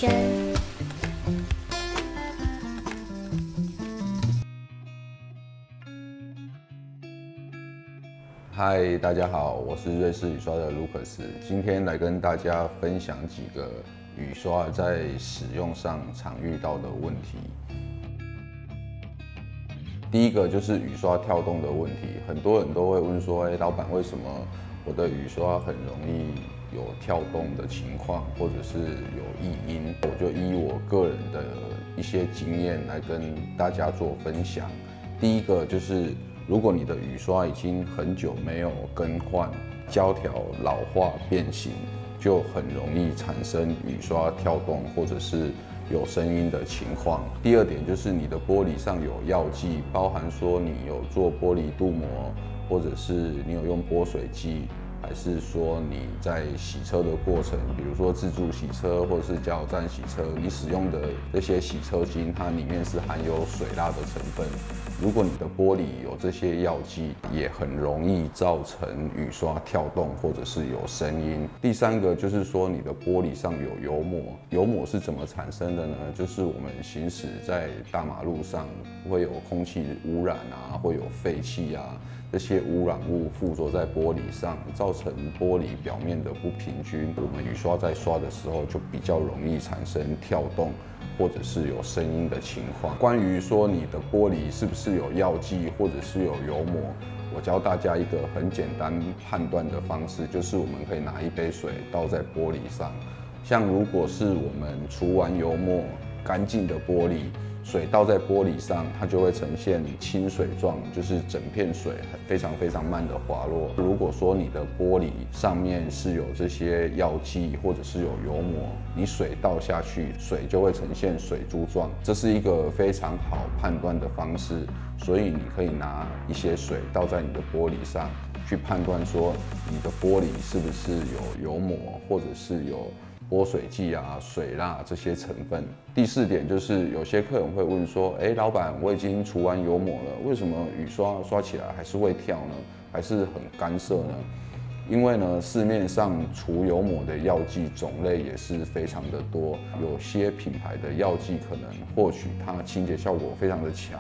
生。嗨，大家好，我是瑞士雨刷的卢克斯，今天来跟大家分享几个雨刷在使用上常遇到的问题。第一个就是雨刷跳动的问题，很多人都会问说，老板，为什么我的雨刷很容易有跳动的情况，或者是有异音？我就以我个人的一些经验来跟大家做分享。第一个就是，如果你的雨刷已经很久没有更换，胶条老化变形，就很容易产生雨刷跳动或者是有声音的情况。第二点就是你的玻璃上有药剂，包含说你有做玻璃镀膜，或者是你有用拨水剂，还是说你在洗车的过程，比如说自助洗车或者是加油站洗车，你使用的这些洗车精，它里面是含有水蜡的成分。如果你的玻璃有这些药剂，也很容易造成雨刷跳动或者是有声音。第三个就是说你的玻璃上有油膜，油膜是怎么产生的呢？就是我们行驶在大马路上会有空气污染啊，会有废气啊，这些污染物附着在玻璃上，造成玻璃表面的不平均。我们雨刷在刷的时候就比较容易产生跳动或者是有声音的情况。关于说你的玻璃是不是有药剂或者是有油膜，我教大家一个很简单判断的方式，就是我们可以拿一杯水倒在玻璃上，像如果是我们除完油墨干净的玻璃，水倒在玻璃上，它就会呈现清水状，就是整片水非常慢的滑落。如果说你的玻璃上面是有这些药剂或者是有油膜，你水倒下去，水就会呈现水珠状，这是一个非常好判断的方式。所以你可以拿一些水倒在你的玻璃上，去判断说你的玻璃是不是有油膜或者是有拨水剂啊、水蜡这些成分。第四点就是有些客人会问说，老板，我已经除完油膜了，为什么雨刷刷起来还是会跳呢？还是很干涩呢？因为呢，市面上除油膜的药剂种类也是非常的多，有些品牌的药剂可能或许它清洁效果非常的强，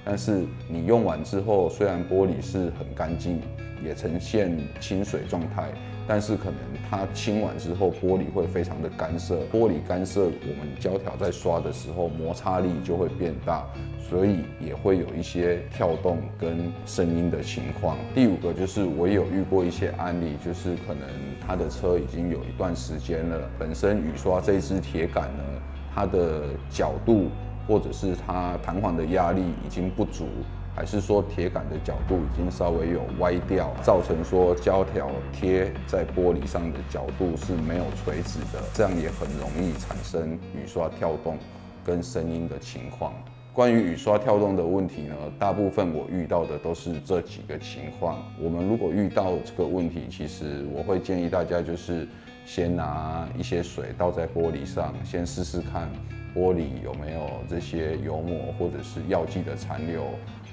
但是你用完之后，虽然玻璃是很干净，也呈现清水状态，但是可能它清完之后，玻璃会非常的干涩。玻璃干涩，我们胶条在刷的时候摩擦力就会变大，所以也会有一些跳动跟声音的情况。第五个就是我也有遇过一些案例，就是可能他的车已经有一段时间了，本身雨刷这支铁杆呢，它的角度或者是它弹簧的压力已经不足，还是说铁杆的角度已经稍微有歪掉，造成说胶条贴在玻璃上的角度是没有垂直的，这样也很容易产生雨刷跳动跟声音的情况。关于雨刷跳动的问题呢，大部分我遇到的都是这几个情况。我们如果遇到这个问题，其实我会建议大家就是先拿一些水倒在玻璃上，先试试看玻璃有没有这些油膜或者是药剂的残留。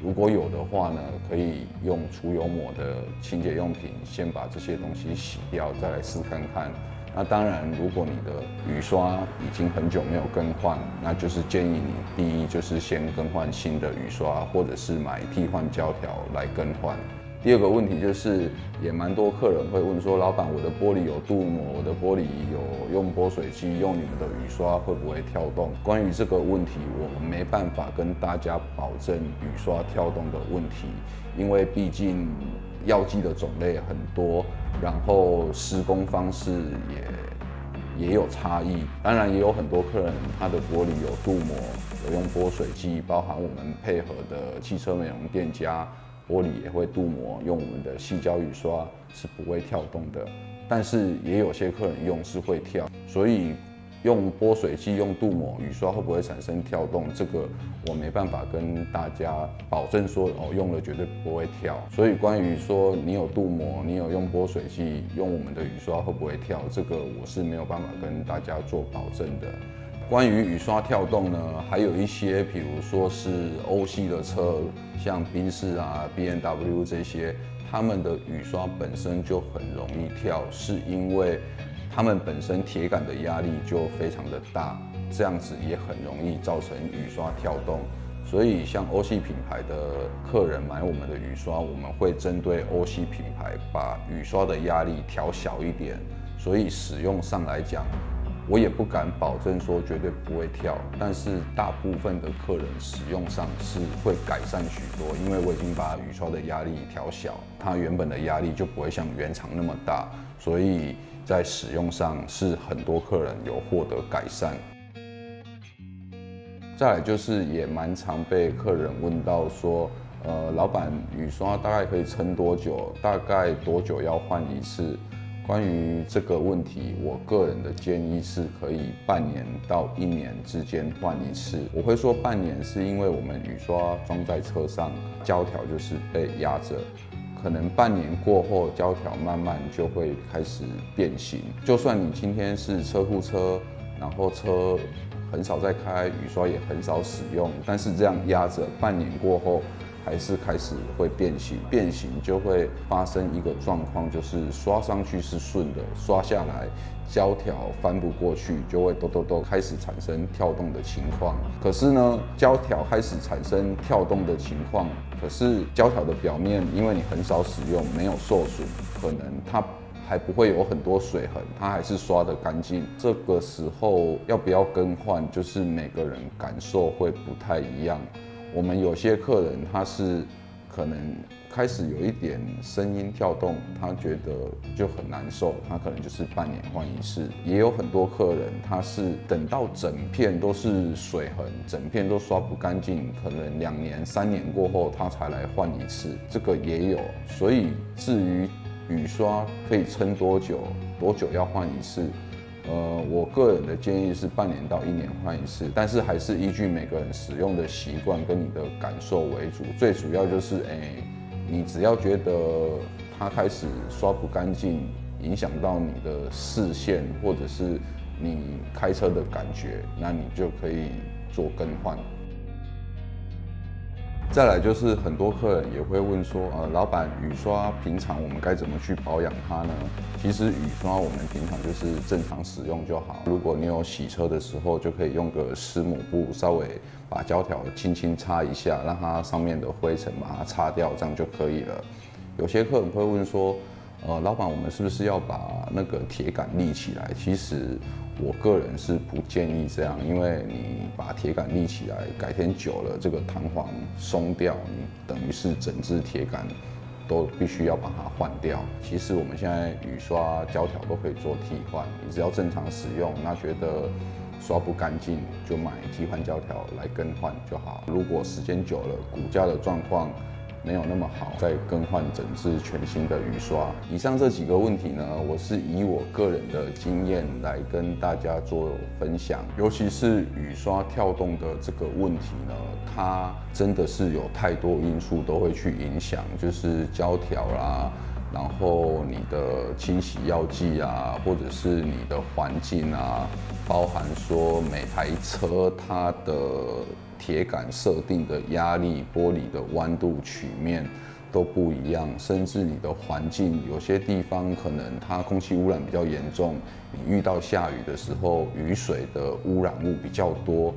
如果有的话呢，可以用除油膜的清洁用品先把这些东西洗掉，再来试看看。那当然，如果你的雨刷已经很久没有更换，那就是建议你第一就是先更换新的雨刷，或者是买替换胶条来更换。第二个问题就是，也蛮多客人会问说，老板，我的玻璃有镀膜，我的玻璃有用拨水机，用你们的雨刷会不会跳动？关于这个问题，我们没办法跟大家保证雨刷跳动的问题，因为毕竟药剂的种类很多，然后施工方式也有差异。当然，也有很多客人他的玻璃有镀膜，有用拨水机，包含我们配合的汽车美容店家。玻璃也会镀膜，用我们的细胶雨刷是不会跳动的，但是也有些客人用是会跳，所以用拨水机、用镀膜雨刷会不会产生跳动，这个我没办法跟大家保证说用了绝对不会跳。所以关于说你有镀膜、你有用拨水机、用我们的雨刷会不会跳，这个我是没有办法跟大家做保证的。关于雨刷跳动呢，还有一些，比如说是欧系的车，像宾士啊、BMW 这些，他们的雨刷本身就很容易跳，是因为他们本身铁杆的压力就非常的大，这样子也很容易造成雨刷跳动。所以像欧系品牌的客人买我们的雨刷，我们会针对欧系品牌把雨刷的压力调小一点，所以使用上来讲，我也不敢保证说绝对不会跳，但是大部分的客人使用上是会改善许多，因为我已经把雨刷的压力调小，它原本的压力就不会像原厂那么大，所以在使用上是很多客人有获得改善。再来就是也蛮常被客人问到说，老板雨刷大概可以撑多久？大概多久要换一次？关于这个问题，我个人的建议是可以半年到1年之间换一次。我会说半年，是因为我们雨刷装在车上，胶条就是被压着，可能半年过后，胶条慢慢就会开始变形。就算你今天是车库车，然后车很少在开，雨刷也很少使用，但是这样压着，半年过后还是开始会变形，变形就会发生一个状况，就是刷上去是顺的，刷下来胶条翻不过去，就会都开始产生跳动的情况。可是呢，胶条开始产生跳动的情况，可是胶条的表面因为你很少使用，没有受损，可能它还不会有很多水痕，它还是刷得干净。这个时候要不要更换，就是每个人感受会不太一样。我们有些客人他是可能开始有一点声音跳动，他觉得就很难受，他可能就是半年换一次。也有很多客人他是等到整片都是水痕，整片都刷不干净，可能2年3年过后他才来换一次，这个也有。所以至于雨刷可以撑多久，多久要换一次？我个人的建议是半年到1年换一次，但是还是依据每个人使用的习惯跟你的感受为主。最主要就是，你只要觉得它开始刷不干净，影响到你的视线或者是你开车的感觉，那你就可以做更换。再来就是很多客人也会问说，老板雨刷平常我们该怎么去保养它呢？其实雨刷我们平常就是正常使用就好。如果你有洗车的时候，就可以用个湿抹布稍微把胶条轻轻擦一下，让它上面的灰尘把它擦掉，这样就可以了。有些客人会问说，老板我们是不是要把那个铁杆立起来？其实我个人是不建议这样，因为你把铁杆立起来，改天久了这个弹簧松掉，你等于是整只铁杆都必须要把它换掉。其实我们现在雨刷胶条都可以做替换，你只要正常使用，那觉得刷不干净就买替换胶条来更换就好。如果时间久了，骨架的状况没有那么好，再更换整支全新的雨刷。以上这几个问题呢，我是以我个人的经验来跟大家做分享。尤其是雨刷跳动的这个问题呢，它真的是有太多因素都会去影响，就是胶条啦，然后你的清洗药剂啊，或者是你的环境啊，包含说每台车它的铁杆设定的压力、玻璃的弯度、曲面都不一样，甚至你的环境有些地方可能它空气污染比较严重，你遇到下雨的时候，雨水的污染物比较多，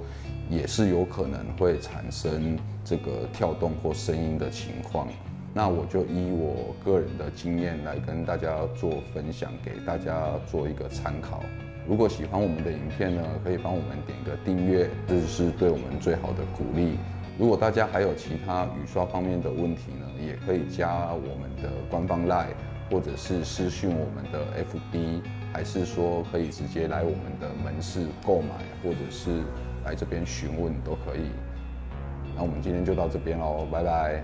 也是有可能会产生这个跳动或声音的情况。那我就以我个人的经验来跟大家做分享，给大家做一个参考。如果喜欢我们的影片呢，可以帮我们点个订阅，这就是对我们最好的鼓励。如果大家还有其他雨刷方面的问题呢，也可以加我们的官方 LINE， 或者是私讯我们的 FB， 还是说可以直接来我们的门市购买，或者是来这边询问都可以。那我们今天就到这边喽，拜拜。